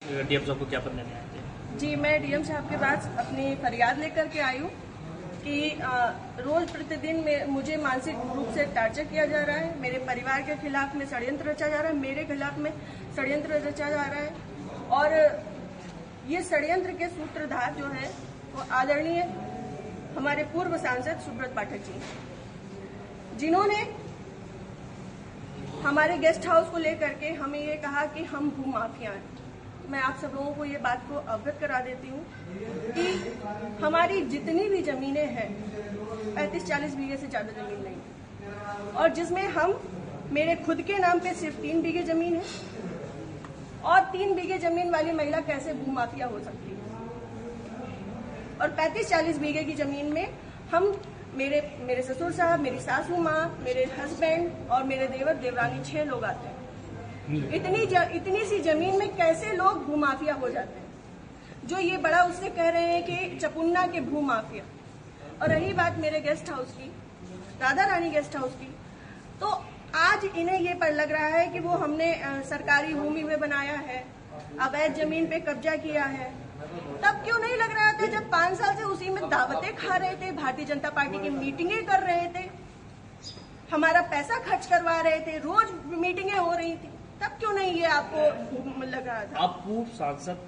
DM साहब को ज्ञापन देने आए थे? जी, मैं डीएम साहब के पास अपनी फरियाद लेकर के आई हूँ कि रोज प्रतिदिन मुझे मानसिक रूप से टार्चर किया जा रहा है। मेरे परिवार के खिलाफ में षड्यंत्र रचा जा रहा है, मेरे खिलाफ में षड्यंत्र रचा जा रहा है। और ये षड्यंत्र के सूत्रधार जो है वो आदरणीय हमारे पूर्व सांसद सुब्रत पाठक जी, जिन्होंने हमारे गेस्ट हाउस को लेकर के हमें ये कहा कि हम भू माफिया हैं। मैं आप सब लोगों को ये बात को अवगत करा देती हूँ कि हमारी जितनी भी जमीनें हैं 35-40 बीघे से ज्यादा जमीन नहीं, और जिसमें हम मेरे खुद के नाम पे सिर्फ 3 बीघे जमीन है। और 3 बीघे जमीन वाली महिला कैसे भू माफिया हो सकती है? और 35-40 बीघे की जमीन में हम मेरे ससुर साहब, मेरी सासू माँ, मेरे हस्बैंड और मेरे देवर देवरानी 6 लोग आते हैं। इतनी सी जमीन में कैसे लोग भू माफिया हो जाते हैं? जो ये बड़ा उससे कह रहे हैं कि चपुन्ना के भू माफिया। और रही बात मेरे गेस्ट हाउस की, राधा रानी गेस्ट हाउस की, तो आज इन्हें ये पर लग रहा है कि वो हमने सरकारी भूमि में बनाया है, अवैध जमीन पे कब्जा किया है। तब क्यों नहीं लग रहा था जब 5 साल से उसी में दावतें खा रहे थे, भारतीय जनता पार्टी की मीटिंगें कर रहे थे, हमारा पैसा खर्च करवा रहे थे, रोज मीटिंगें हो रही थी, तब क्यों नहीं ये आपको लग रहा था? आप पूर्व सांसद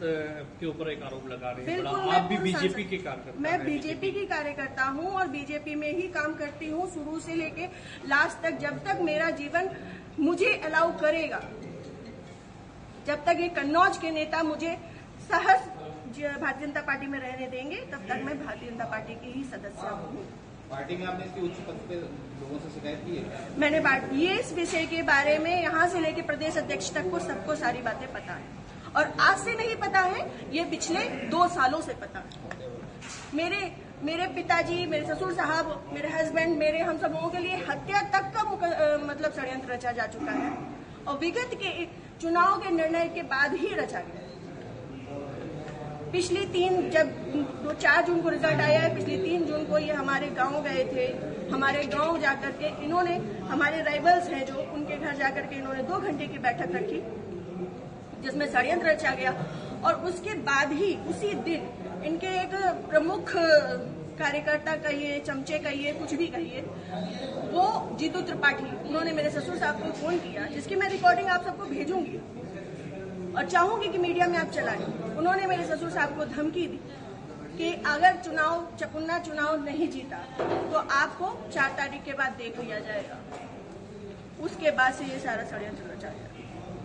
के ऊपर एक आरोप लगा रहे हैं। बिल्कुल, आप भी बीजेपी के कार्यकर्ता? मैं बीजेपी की कार्यकर्ता हूँ और बीजेपी में ही काम करती हूँ शुरू से लेके लास्ट तक, जब तक मेरा जीवन मुझे अलाउ करेगा, जब तक ये कन्नौज के नेता मुझे सहर्ष भारतीय जनता पार्टी में रहने देंगे, तब तक मैं भारतीय जनता पार्टी की ही सदस्य हूँ। पार्टी में आपने इसकी उच्च पद पे लोगों से शिकायत की है? मैंने ये इस विषय के बारे में यहाँ से लेके प्रदेश अध्यक्ष तक को सबको सारी बातें पता है, और आज से नहीं पता है, ये पिछले 2 सालों से पता है। मेरे पिताजी, मेरे ससुर साहब, मेरे हस्बैंड, मेरे हम सब लोगों के लिए हत्या तक का मतलब षड्यंत्र रचा जा चुका है, और विगत के चुनाव के निर्णय के बाद ही रचा गया। पिछली 4 जून को रिजल्ट आया है, पिछली 3 जून को ये हमारे गांव गए थे। हमारे गांव जाकर के इन्होंने, हमारे राइवल्स हैं जो, उनके घर जाकर के इन्होंने 2 घंटे की बैठक रखी जिसमें षड्यंत्र रचा गया। और उसके बाद ही उसी दिन इनके एक प्रमुख कार्यकर्ता कहिए, चमचे कहिए, कुछ भी कहिए, वो जीतू त्रिपाठी, उन्होंने मेरे ससुर साहब को फोन किया, जिसकी मैं रिकॉर्डिंग आप सबको भेजूंगी और चाहूंगी कि मीडिया में आप चलाएं। उन्होंने मेरे ससुर साहब को धमकी दी कि अगर चपुन्ना चुनाव नहीं जीता तो आपको 4 तारीख के बाद देख लिया जाएगा। उसके बाद से ये सारा षड्यंत्र रचा गया।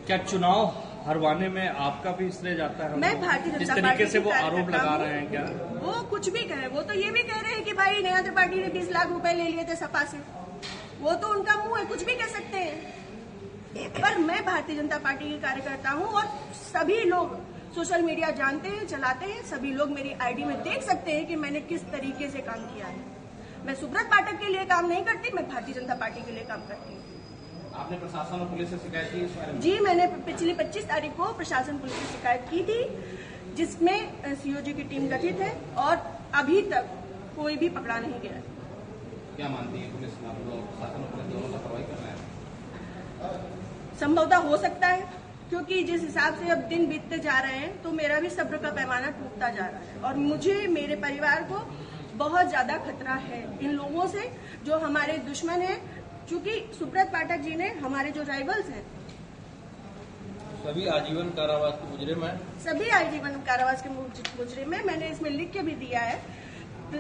क्या चुनाव हरवाने में आपका भी श्रेय जाता है? मैं भारतीय जनता पार्टी, जिस तरीके से वो आरोप लगा रहे हैं, क्या वो कुछ भी कहे, वो तो ये भी कह रहे हैं कि भाई नेहा त्रिपाठी ने 20 लाख रुपए ले लिए थे सपा से, वो तो उनका मुंह है, कुछ भी कह सकते हैं। पर मैं भारतीय जनता पार्टी की कार्यकर्ता हूं, और सभी लोग सोशल मीडिया जानते हैं, चलाते हैं, सभी लोग मेरी आईडी में देख सकते हैं कि मैंने किस तरीके से काम किया है। मैं सुब्रत पाठक के लिए काम नहीं करती, मैं भारतीय जनता पार्टी के लिए काम करती हूँ। आपने प्रशासन और पुलिस से शिकायत की इस बारे में? जी, मैंने पिछली 25 तारीख को प्रशासन पुलिस से शिकायत की थी, जिसमें सीओजी की टीम गठित है, और अभी तक कोई भी पकड़ा नहीं गया। क्या मानती है पुलिस, प्रशासन और पुलिस दोनों लापरवाही कर रहे हैं? संभवतः हो सकता है, क्योंकि जिस हिसाब से अब दिन बीतते जा रहे हैं तो मेरा भी सब्र का पैमाना टूटता जा रहा है, और मुझे, मेरे परिवार को बहुत ज्यादा खतरा है इन लोगों से जो हमारे दुश्मन हैं। चूंकि सुब्रत पाठक जी ने, हमारे जो राइवल्स हैं, सभी आजीवन कारावास के मुजरिम हैं। सभी आजीवन कारावास के मुजरिम हैं। मैंने इसमें लिख के भी दिया है,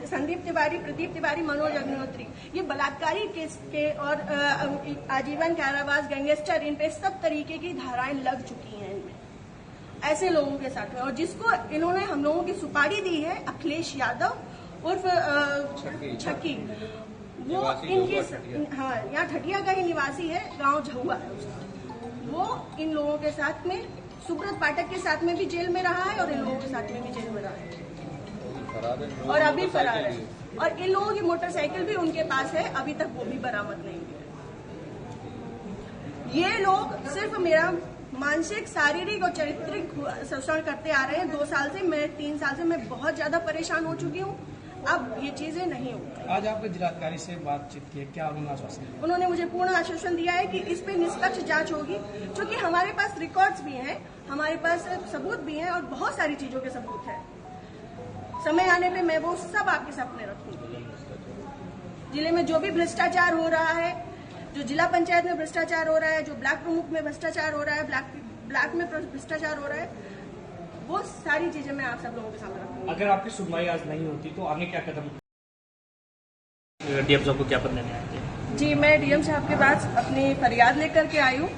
संदीप तिवारी, प्रदीप तिवारी, मनोज अग्निहोत्री, ये बलात्कारी केस के और आजीवन कारावास, गैंगस्टर, इन पे सब तरीके की धाराएं लग चुकी हैं इनमें, ऐसे लोगों के साथ में। और जिसको इन्होंने हम लोगों की सुपारी दी है, अखिलेश यादव उर्फ छक्की, वो इनके, हाँ, यहाँ ठटिया का ही निवासी है, गांव झहुआ है उसका। वो इन लोगों के साथ में, सुब्रत पाठक के साथ में भी जेल में रहा है और इन लोगों के साथ में भी जेल में रहा है, और अभी फरार है। और इन लोगों की मोटरसाइकिल भी उनके पास है, अभी तक वो भी बरामद नहीं हुई है। ये लोग सिर्फ मेरा मानसिक, शारीरिक और चारित्रिक शोषण करते आ रहे हैं 2 साल से। मैं 3 साल से मैं बहुत ज्यादा परेशान हो चुकी हूँ। अब ये चीजें नहीं होंगी। आज आपने जिलाधिकारी से बातचीत की है, क्या उन्होंने आश्वासन दिया? उन्होंने मुझे पूर्ण आश्वासन दिया है कि इस पे निष्पक्ष जांच होगी, क्योंकि हमारे पास रिकॉर्ड्स भी हैं, हमारे पास सबूत भी हैं और बहुत सारी चीजों के सबूत हैं। समय आने पे मैं वो सब आपके सामने रखूंगी। जिले में जो भी भ्रष्टाचार हो रहा है, जो जिला पंचायत में भ्रष्टाचार हो रहा है, जो ब्लॉक प्रमुख में भ्रष्टाचार हो रहा है, ब्लॉक में भ्रष्टाचार हो रहा है, वो सारी चीजें मैं आप सब लोगों के सामने रखूंगी। अगर आपकी सुनवाई आज नहीं होती तो आगे क्या कदम? डीएम साहब को क्या पत्र देने आए थे? जी, मैं डीएम साहब के पास अपनी फरियाद लेकर के आई हूँ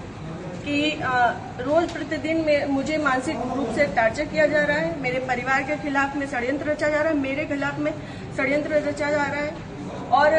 कि रोज प्रतिदिन में मुझे मानसिक रूप से टार्चर किया जा रहा है, मेरे परिवार के खिलाफ में षड्यंत्र रचा जा रहा है, मेरे खिलाफ में षड्यंत्र रचा जा रहा है और